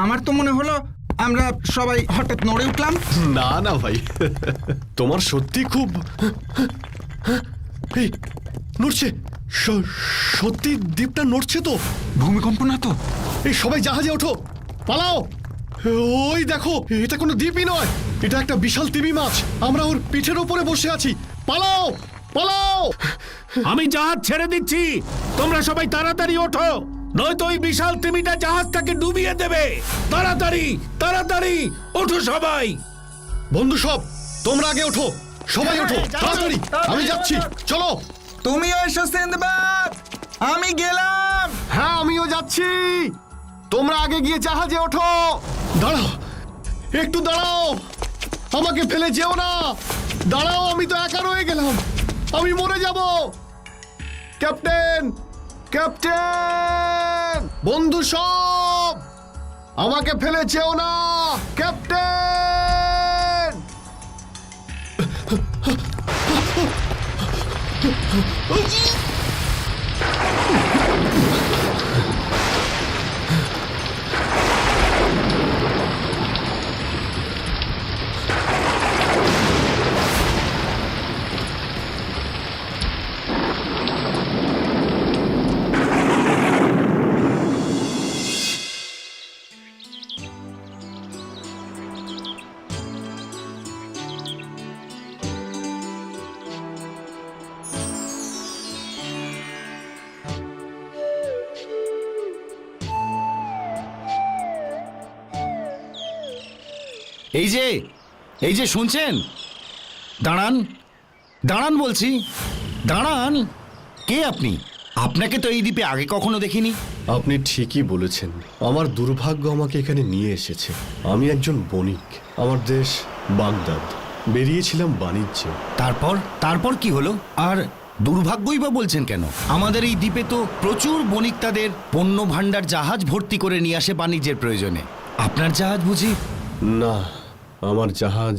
আমার তো মনে হলো আমরা সবাই হঠাৎ নড়ে উঠলাম। না না ভাই, তোমার সত্যি খুব এই নড়ছে, সত্যি দ্বীপটা নড়ছে তো। ভূমিকম্প না তো? এই সবাই জাহাজে ওঠো, পালাও। ওই দেখো, এটা কোনো দ্বীপই নয়, এটা একটা বিশাল তিমি মাছ। আমরা ওর পিঠের উপরে বসে আছি। পালাও পালাও। আমি জাহাজ ছেড়ে দিচ্ছি, তোমরা সবাই তাড়াতাড়ি ওঠো, নয়তো ওই বিশাল তিমিটা জাহাজটাকে ডুবিয়ে দেবে। তাড়াতাড়ি তাড়াতাড়ি ওঠো সবাই। বন্ধু সব, তোমরা আগে ওঠো, সবাই ওঠো তাড়াতাড়ি। আমি যাচ্ছি, চলো। তুমিও এসো সিন্দবাদ, আমি গেলাম। হ্যাঁ আমিও যাচ্ছি, তোমরা আগে গিয়ে জাহাজে ওঠো। দাঁড়াও, একটু দাঁড়াও, আমাকে ফেলে যেও না। দাঁড়াও, আমি তো একা রয়ে গেলাম, আমি মরে যাব। ক্যাপ্টেন, ক্যাপ্টেন, বন্ধু সব, আমাকে ফেলে যেও না ক্যাপ্টেন। এই যে শুনছেন, দাঁড়ান দাঁড়ান বলছি, দাঁড়ান। কে আপনি? আপনাকে তো এই দ্বীপে আগে কখনো দেখিনি। আপনি ঠিকই বলেছেন, আমার দুর্ভাগ্য আমাকে এখানে নিয়ে এসেছে। আমি একজন বণিক, আমার দেশ বাগদাদ, বেরিয়েছিলাম বাণিজ্যে। তারপর কি হলো? আর দুর্ভাগ্যই বা বলছেন কেন? আমাদের এই দ্বীপে তো প্রচুর বণিক তাদের পণ্য ভাণ্ডার জাহাজ ভর্তি করে নিয়ে আসে বাণিজ্যের প্রয়োজনে। আপনার জাহাজ বুঝি? না, আমার জাহাজ